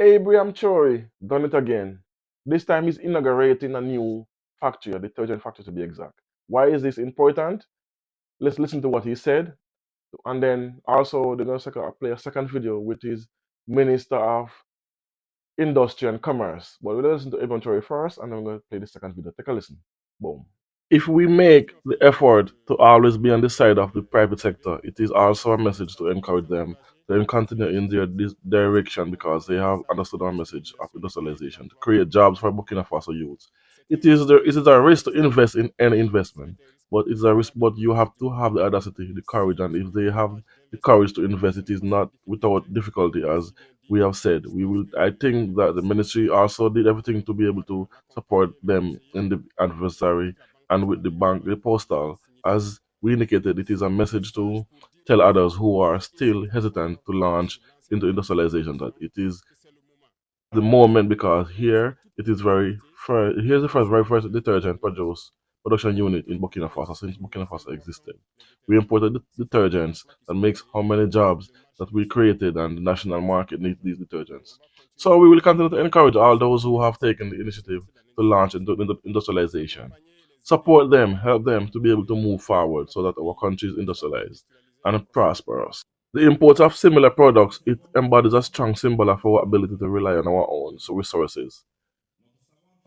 Ibrahim Traoré done it again. This time he's inaugurating a new factory, a detergent factory to be exact. Why is this important? Let's listen to what he said, and then also they're gonna play a second video with his Minister of Industry and Commerce. But we'll listen to Ibrahim Traoré first, and then we're gonna play the second video. Take a listen. Boom. If we make the effort to always be on the side of the private sector, it is also a message to encourage them to continue in their this direction because they have understood our message of industrialization to create jobs for Burkina Faso youths. It is a risk to invest in any investment, but it's a risk. But you have to have the audacity, the courage, and if they have the courage to invest, it is not without difficulty, as we have said. We will. I think that the ministry also did everything to be able to support them in the adversary and with the bank, the postal, as we indicated, it is a message to tell others who are still hesitant to launch into industrialization that it is the moment because here it is here's the very first detergent production unit in Burkina Faso since Burkina Faso existed. We imported detergents that makes how many jobs that we created and the national market needs these detergents. So we will continue to encourage all those who have taken the initiative to launch into industrialization. Support them, help them to be able to move forward so that our country is industrialized and prosperous. The import of similar products, it embodies a strong symbol of our ability to rely on our own resources,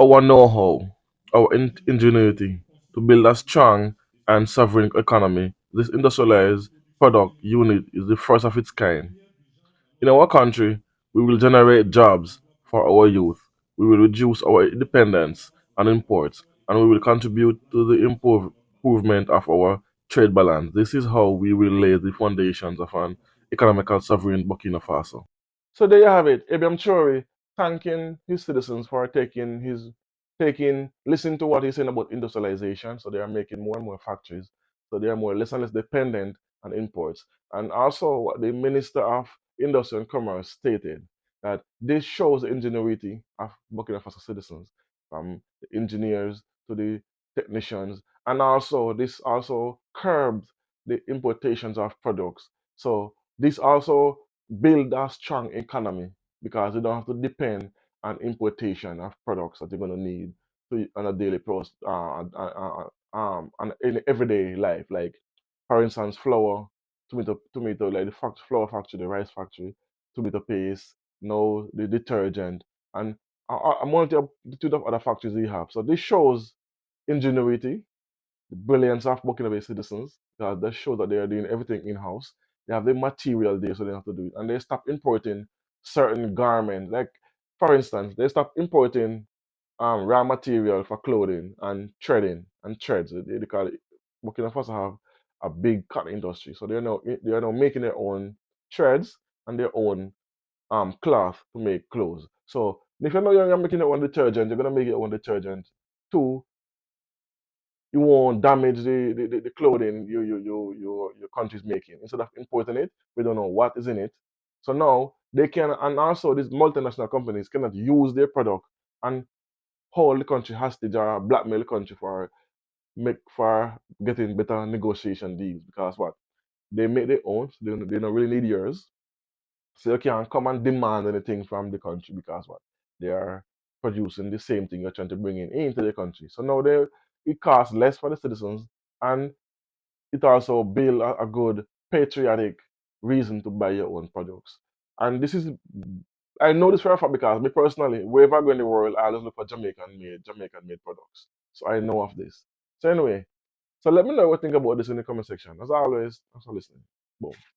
our know-how, our ingenuity to build a strong and sovereign economy. This industrialized product unit is the first of its kind. In our country, we will generate jobs for our youth. We will reduce our dependence on imports, and we will contribute to the improvement of our trade balance. This is how we will lay the foundations of an economical sovereign Burkina Faso. So there you have it. Ibrahim Traoré thanking his citizens for listening to what he's saying about industrialization. So they are making more and more factories. So they are more less and less dependent on imports. And also what the Minister of Industry and Commerce stated that this shows the ingenuity of Burkina Faso citizens, from the engineers to the technicians, and also this also curbs the importations of products. So this also build a strong economy because you don't have to depend on importation of products that you're going to need on a daily on in everyday life. Like for instance, flour, tomato, like the flour factory, the rice factory, tomato paste, the detergent, and a multitude of other factories we have. So this shows ingenuity, the brilliance of Burkina Faso citizens, because they show that they are doing everything in house. They have the material there, so they have to do it. And they stop importing certain garments. Like, for instance, they stop importing raw material for clothing and threading and threads. They call it. Burkina Faso have a big cotton industry, so they are now making their own threads and their own cloth to make clothes. So if you know you're making your own detergent, you're gonna make your own detergent too. You won't damage the clothing your country's making. Instead of importing it, we don't know what is in it. So now they can, and also these multinational companies cannot use their product and hold the country hostage or blackmail the country for getting better negotiation deals because what they make their own, so they don't really need yours. So you can't come and demand anything from the country because what they are producing the same thing you're trying to bring in into the country. So now it costs less for the citizens, and it also build a good patriotic reason to buy your own products. And this is I know this for a fact because me personally, wherever I go in the world, I always look for Jamaican made products. So I know of this. So anyway, so let me know what you think about this in the comment section. As always, thanks for listening. Boom.